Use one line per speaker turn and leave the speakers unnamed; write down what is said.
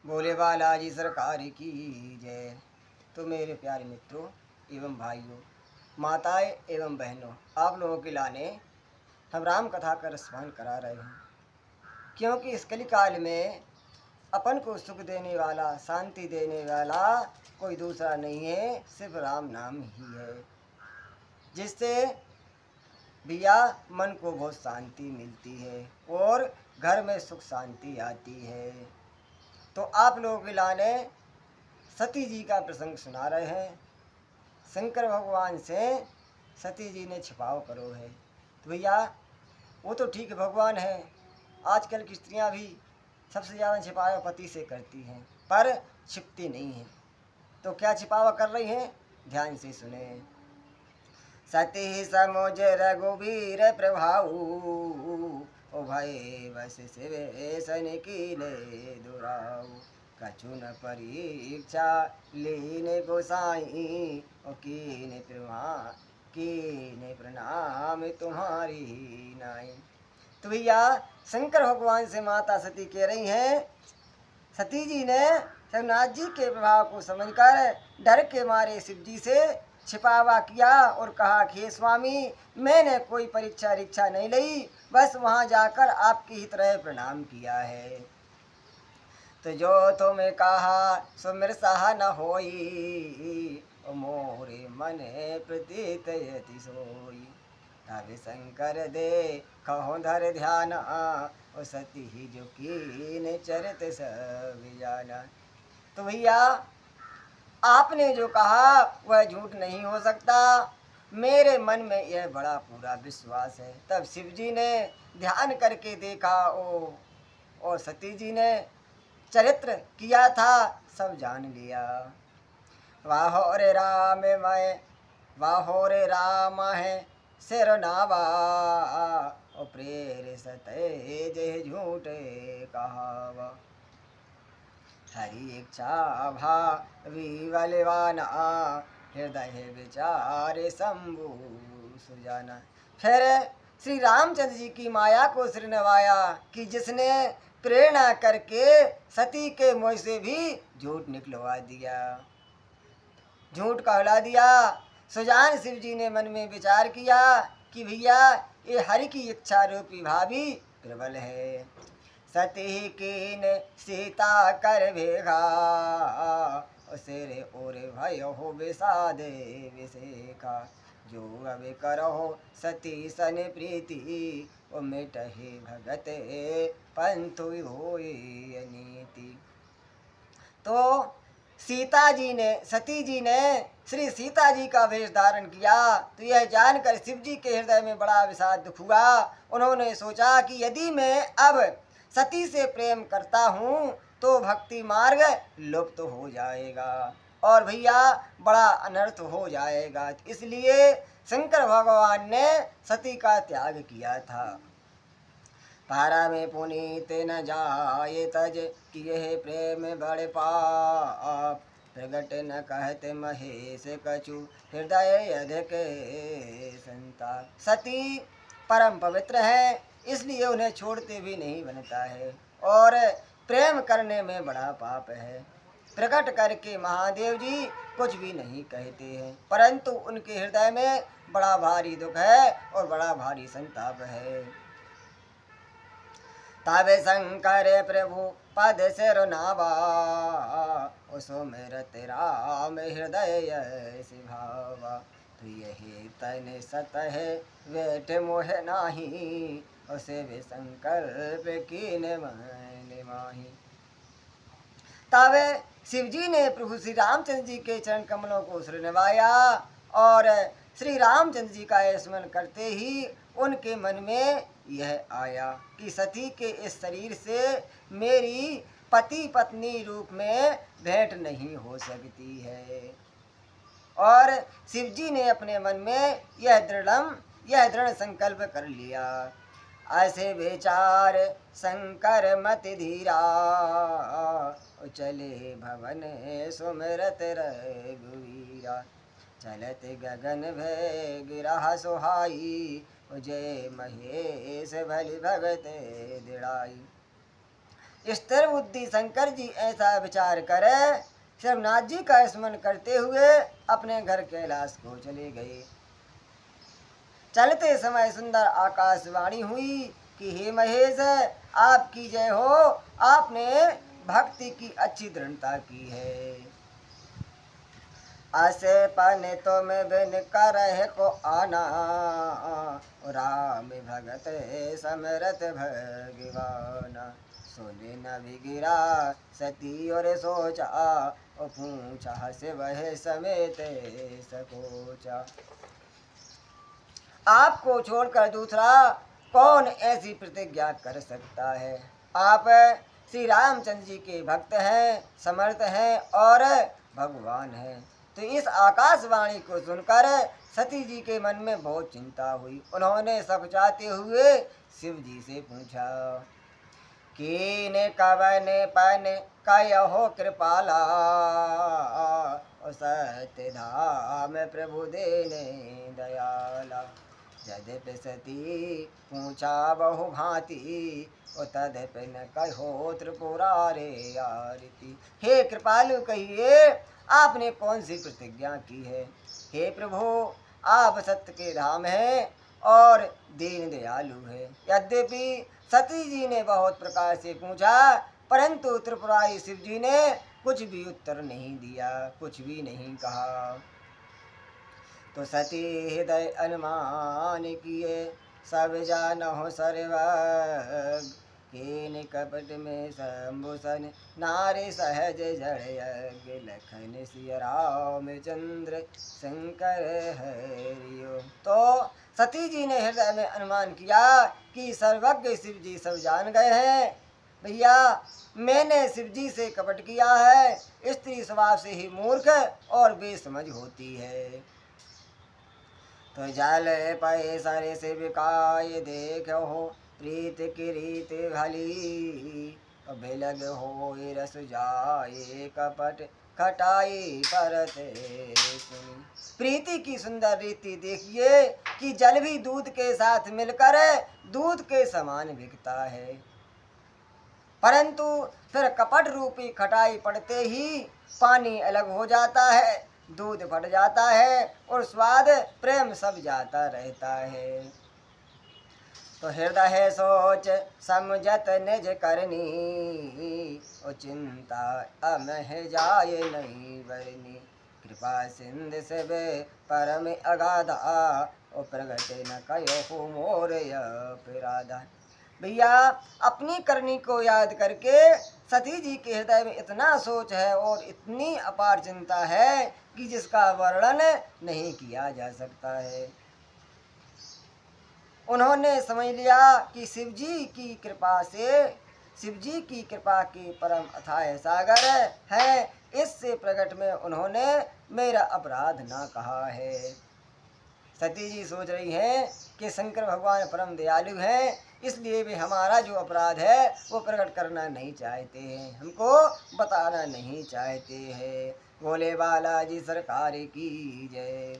भोले बालाजी सरकार की जय। तो मेरे प्यारे मित्रों एवं भाइयों, माताएं एवं बहनों, आप लोगों के लाने हम राम कथा का स्मरण करा रहे हैं, क्योंकि इस कलिकाल में अपन को सुख देने वाला, शांति देने वाला कोई दूसरा नहीं है, सिर्फ राम नाम ही है, जिससे भैया मन को बहुत शांति मिलती है और घर में सुख शांति आती है। तो आप लोगों के लाने सती जी का प्रसंग सुना रहे हैं। शंकर भगवान से सती जी ने छिपाव करो है। तो भैया वो तो ठीक है, भगवान है। आजकल की स्त्रियां भी सबसे ज़्यादा छिपाव पति से करती हैं, पर छिपती नहीं हैं। तो क्या छिपावा कर रही हैं, ध्यान से सुने। सती समुझ रघुबीर प्रभाऊ, ओ भय बस सिवेशन की ले दुराऊ। कछु न परीक्षा लीने गोसाई, ओ कीने प्रणाम तुम्हारी नाई। तो भैया शंकर भगवान से माता सती कह रही हैं, सती जी ने शंकरनाथ जी के प्रभाव को समझकर डर के मारे शिव जी से छिपावा किया और कहा कि हे स्वामी, मैंने कोई परीक्षा रिक्षा नहीं ली, बस वहाँ जाकर आपकी ही तरह प्रणाम किया है। तो जो तुम्हें कहा सो मेरे सहा न होई, मोरे मन प्रतीत यति सोई। तब शंकर दे कहो धर ध्यान, ओ सती ही जो कीन चरित सब जाना। तो भैया आपने जो कहा वह झूठ नहीं हो सकता, मेरे मन में यह बड़ा पूरा विश्वास है। तब शिव जी ने ध्यान करके देखा और सती जी ने चरित्र किया था, सब जान लिया। वाहो रे राम मैं, वाहो रे राम है सिर नावा, ओ प्रेर सते जे झूठे कहावा। हरि इच्छा भावी बलवाना, हृदय विचारे शंभु सुजाना। फिर श्री रामचंद्र जी की माया को सिर नवाया कि जिसने प्रेरणा करके सती के मुँह से भी झूठ निकलवा दिया, झूठ कहला दिया। सुजान शिव जी ने मन में विचार किया कि भैया ये हरि की इच्छा रूपी भाभी प्रबल है। सती कीन सीता कर भेगा, उसे रे और भय हो विषादे विषेखा। जो अब करहो सती सन प्रीति, ओ मिटहि भगत पंथु होई अनीति। तो सीता जी ने, सती जी ने श्री सीता जी का वेश धारण किया। तो यह जानकर शिव जी के हृदय में बड़ा विषाद दुख हुआ। उन्होंने सोचा कि यदि मैं अब सती से प्रेम करता हूँ तो भक्ति मार्ग लुप्त हो जाएगा और भैया बड़ा अनर्थ हो जाएगा। इसलिए शंकर भगवान ने सती का त्याग किया था। पारा में पुनीत न जाए तज, किए प्रेम बड़े पाप। प्रगट न कहते महेश कछु, हृदय अधिक संताप। सती परम पवित्र है, इसलिए उन्हें छोड़ते भी नहीं बनता है और प्रेम करने में बड़ा पाप है। प्रकट करके महादेव जी कुछ भी नहीं कहते हैं, परंतु उनके हृदय में बड़ा भारी दुख है और बड़ा भारी संताप है। तब शंकर प्रभु पद सिर नावा, सुमिरत राम हृदय सिभावा। तो यही तन सतह वेठ मोह नाही, उसे भी संकल्प कीन मन माही। तब शिव जी ने प्रभु श्री रामचंद्र जी के चरण कमलों को सिर नवाया और श्री रामचंद्र जी का स्मरण करते ही उनके मन में यह आया कि सती के इस शरीर से मेरी पति पत्नी रूप में भेंट नहीं हो सकती है। और शिव जी ने अपने मन में यह दृढ़ संकल्प कर लिया। ऐसे विचार शंकर मति धीरा, चले भवन सुमिरत रघुवीरा। चलत गगन भय गिरा सुहाई, जय महेश भली भगत दिड़ाई। स्थिर बुद्धि शंकर जी ऐसा विचार करे, शिवनाथ जी का स्मरण करते हुए अपने घर कैलाश को चले गए। चलते समय सुंदर आकाशवाणी हुई कि हे महेश, आपकी जय हो, आपने भक्ति की अच्छी दृढ़ता की है। आसे पाने तो मैं बिन करह को आना, राम भगत समरथ भगवाना। सुने न भी गिरा सती और सोचा, और पूछा से वह समेत सकोचा। आपको छोड़कर दूसरा कौन ऐसी प्रतिज्ञा कर सकता है। आप श्री रामचंद्र जी के भक्त हैं, समर्थ हैं और भगवान हैं। तो इस आकाशवाणी को सुनकर सती जी के मन में बहुत चिंता हुई। उन्होंने सकुचाते हुए शिव जी से पूछा कि ने कवने पन कहो कृपाला, सत्य धाम प्रभु देने दयाला। यद्यपि सती पूछा बहु भांति, तद्यपि न कहो त्रिपुरारे आरती। हे कृपालु, कहिए आपने कौन सी प्रतिज्ञा की है। हे प्रभु, आप सत्य के धाम हैं और दीन दयालु है। यद्यपि सती जी ने बहुत प्रकार से पूछा, परंतु त्रिपुरारी शिव जी ने कुछ भी उत्तर नहीं दिया, कुछ भी नहीं कहा। तो सती हृदय अनुमान किए, सब जानहो सर्वज्ञ। के कपट में शंभुसन, नारी सहज जड़। लखन सिय रामचंद्र शंकर हरियो। तो सती जी ने हृदय में अनुमान किया कि सर्वज्ञ शिव जी सब जान गए हैं। भैया, मैंने शिव जी से कपट किया है। स्त्री स्वभाव से ही मूर्ख और बेसमझ होती है। तो जल पै सर शिव काय देखो, प्रीत की रीत भली। बिलग हो रस जाए, कपट खटाई परते सुनी। प्रीति की सुंदर रीति देखिए कि जल भी दूध के साथ मिलकर दूध के समान बिकता है, परंतु फिर कपट रूपी खटाई पड़ते ही पानी अलग हो जाता है, दूध फट जाता है और स्वाद प्रेम सब जाता रहता है। तो हृदय सोच समझत निज करनी, ओ चिंता अमह जाए नहीं बरनी। कृपा सिंध शिव परम अगाधा, ओ प्रगट न कयो मोर अपराधा। भैया, अपनी करनी को याद करके सती जी के हृदय में इतना सोच है और इतनी अपार चिंता है कि जिसका वर्णन नहीं किया जा सकता है। उन्होंने समझ लिया कि शिव जी की कृपा से, शिव जी की कृपा के परम अथाह सागर है। इससे प्रकट में उन्होंने मेरा अपराध ना कहा है। सती जी सोच रही हैं कि शंकर भगवान परम दयालु हैं, इसलिए वे हमारा जो अपराध है वो प्रकट करना नहीं चाहते हैं, हमको बताना नहीं चाहते हैं। बोले बालाजी सरकार की जय।